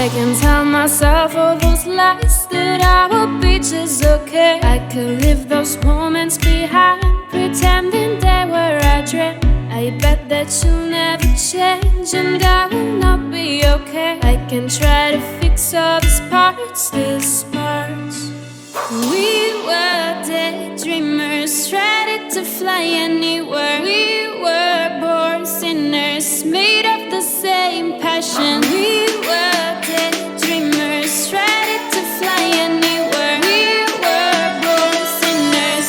I can tell myself all those lies that I will be just okay. I could leave those moments behind, pretending they were a dream. I bet that you'll never change and I will not be okay. I can try to fix all these parts. We were daydreamers, ready to fly anywhere. We were born sinners, made of the same passion. We were daydreamers, ready to fly anywhere. We were born sinners.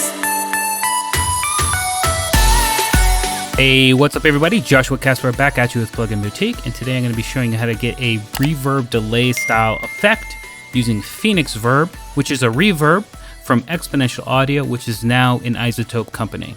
Hey, what's up everybody? Joshua Casper back at you with Plugin Boutique, and today I'm going to be showing you how to get a reverb delay style effect using PhoenixVerb, which is a reverb from Exponential Audio, which is now in iZotope company.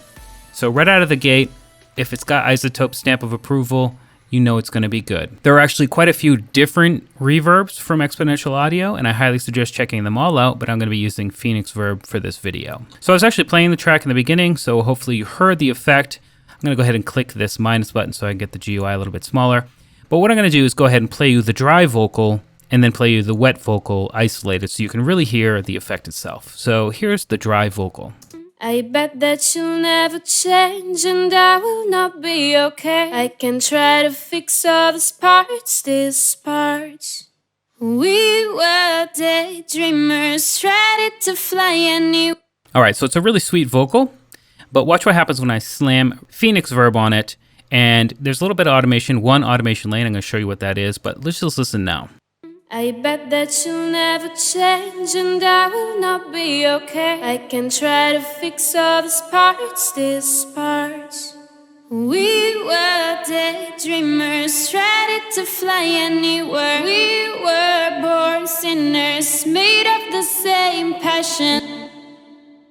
So right out of the gate, if it's got iZotope stamp of approval, you know it's going to be good. There are actually quite a few different reverbs from Exponential Audio, and I highly suggest checking them all out, but I'm going to be using PhoenixVerb for this video. So I was actually playing the track in the beginning, so hopefully you heard the effect. I'm going to go ahead and click this minus button so I can get the GUI a little bit smaller. But what I'm going to do is go ahead and play you the dry vocal and then play you the wet vocal isolated so you can really hear the effect itself. So here's the dry vocal. I bet that you'll never change and I will not be okay. I can try to fix all these parts. We were daydreamers, ready to fly anywhere. All right, so it's a really sweet vocal, but watch what happens when I slam PhoenixVerb on it, and there's a little bit of automation, one automation lane. I'm gonna show you what that is, but let's just listen now. I bet that you'll never change and I will not be okay. I can try to fix all these parts. We were daydreamers, ready to fly anywhere. We were born sinners, made of the same passion.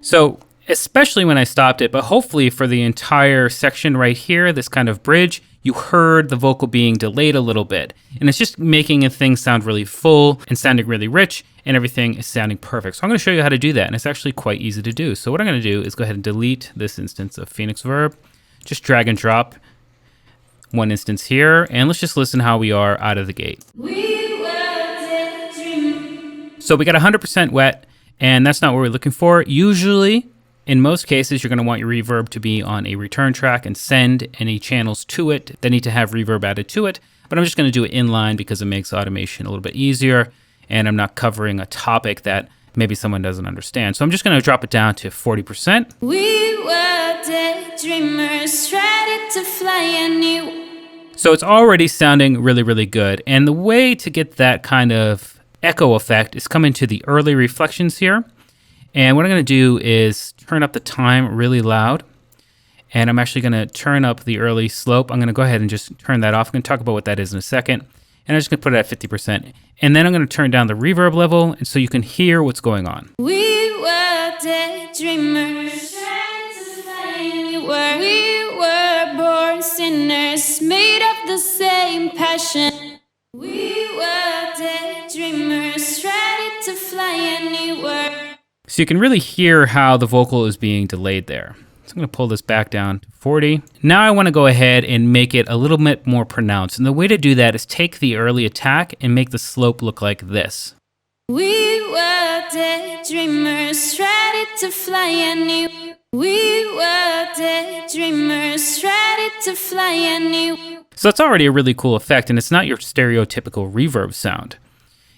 So, especially when I stopped it, but hopefully for the entire section right here, this kind of bridge, you heard the vocal being delayed a little bit. And it's just making things sound really full and sounding really rich, and everything is sounding perfect. So I'm gonna show you how to do that, and it's actually quite easy to do. So what I'm gonna do is go ahead and delete this instance of PhoenixVerb, just drag and drop one instance here, and let's just listen how we are out of the gate. So we got 100% wet, and that's not what we're looking for. Usually, in most cases, you're going to want your reverb to be on a return track and send any channels to it that need to have reverb added to it. But I'm just going to do it inline because it makes automation a little bit easier, and I'm not covering a topic that maybe someone doesn't understand. So I'm just going to drop it down to 40%. We were daydreamers, ready to fly anywhere. So it's already sounding really, really good. And the way to get that kind of echo effect is come into the early reflections here. And what I'm going to do is turn up the time really loud. And I'm actually going to turn up the early slope. I'm going to go ahead and just turn that off. I'm going to talk about what that is in a second. And I'm just going to put it at 50%. And then I'm going to turn down the reverb level and so you can hear what's going on. We were daydreamers, we were born sinners, made of the same passion. We were daydreamers, ready to fly anywhere. So you can really hear how the vocal is being delayed there. So I'm going to pull this back down to 40. Now I want to go ahead and make it a little bit more pronounced. And the way to do that is take the early attack and make the slope look like this. We were daydreamers, ready to fly anywhere. We were daydreamers, ready to fly anywhere. So that's already a really cool effect, and it's not your stereotypical reverb sound.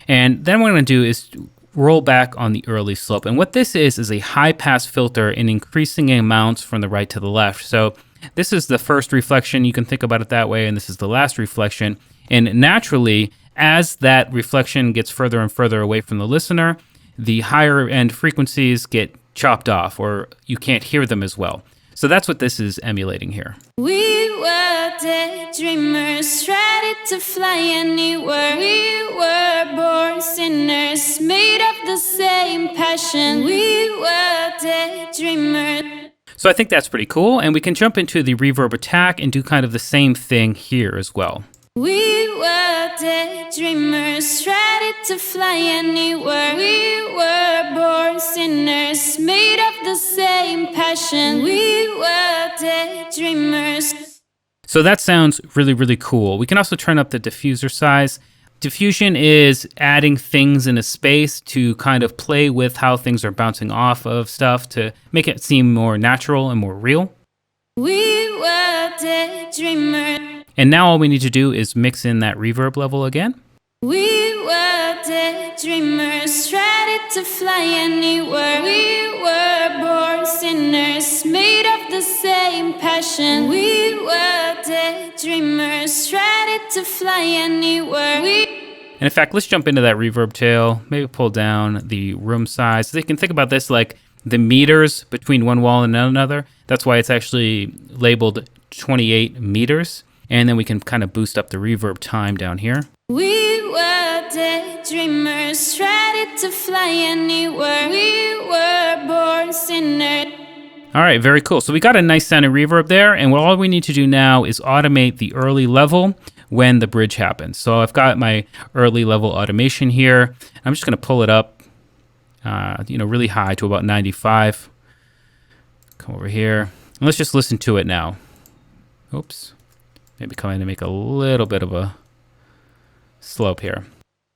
And then what I'm going to do is roll back on the early slope. And what this is a high pass filter in increasing amounts from the right to the left. So this is the first reflection, you can think about it that way, and this is the last reflection. And naturally, as that reflection gets further and further away from the listener, the higher end frequencies get chopped off, or you can't hear them as well. So that's what this is emulating here. We were daydreamers, ready to fly anywhere. We were born sinners, made of the same passion. We were daydreamers. So I think that's pretty cool, and we can jump into the reverb attack and do kind of the same thing here as well. We were daydreamers, ready to fly anywhere. We were born sinners, made of the same passion. We were daydreamers. So that sounds really, really cool. We can also turn up the diffuser size Diffusion is adding things in a space to kind of play with how things are bouncing off of stuff to make it seem more natural and more real. We were daydreamers. And now all we need to do is mix in that reverb level again. We were daydreamers, ready to fly anywhere. We were born sinners, made of the same passion. We were daydreamers, ready to fly anywhere. And in fact, let's jump into that reverb tail, maybe pull down the room size. So you can think about this like the meters between one wall and another. That's why it's actually labeled 28 meters. And then we can kind of boost up the reverb time down here. We were daydreamers, ready to fly anywhere. We were born sinners. All right, very cool. So we got a nice sounding reverb there, and all we need to do now is automate the early level when the bridge happens. So I've got my early level automation here. I'm just gonna pull it up, really high to about 95. Come over here, and let's just listen to it now. Oops, maybe come in and make a little bit of a slope here.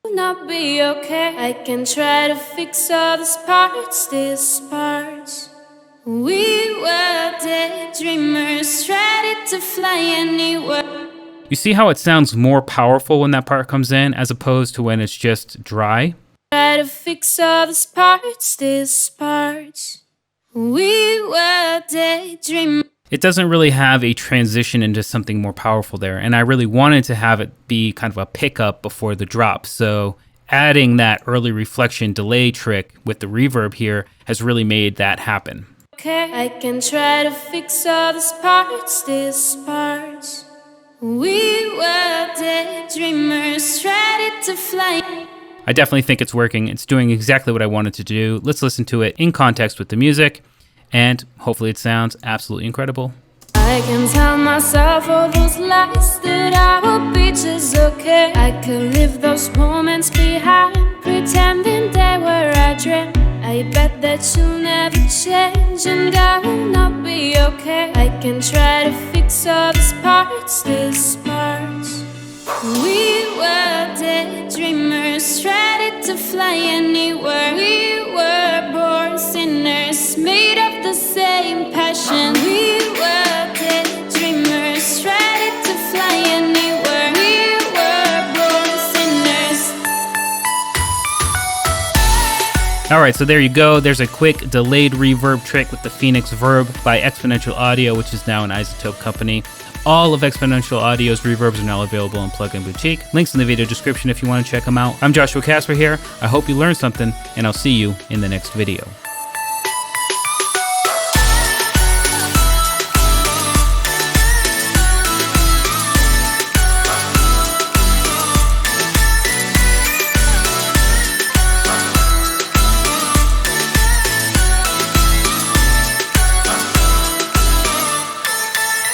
Will not be okay. I can try to fix all these parts. We were daydreamers, ready to fly anywhere. You see how it sounds more powerful when that part comes in as opposed to when it's just dry? Try to fix all these parts. We were daydreamers. It doesn't really have a transition into something more powerful there, and I really wanted to have it be kind of a pickup before the drop. So adding that early reflection delay trick with the reverb here has really made that happen. Okay, I can try to fix all these parts. We were daydreamers, ready to fly. I definitely think it's working. It's doing exactly what I wanted to do. Let's listen to it in context with the music, and hopefully it sounds absolutely incredible. I can tell myself all those lies that I will be just okay. I could leave those moments behind, pretending they were a dream. I bet that you'll never change and I will not be okay. I can try to fix all these parts. We were daydreamers, ready to fly anywhere. We were born sinners, made of the same passion. We were daydreamers, ready to fly anywhere. We were born sinners. All right, so there you go. There's a quick delayed reverb trick with the PhoenixVerb by Exponential Audio, which is now an iZotope company. All of Exponential Audio's reverbs are now available on Plugin Boutique. Links in the video description if you want to check them out. I'm Joshua Casper here. I hope you learned something, and I'll see you in the next video.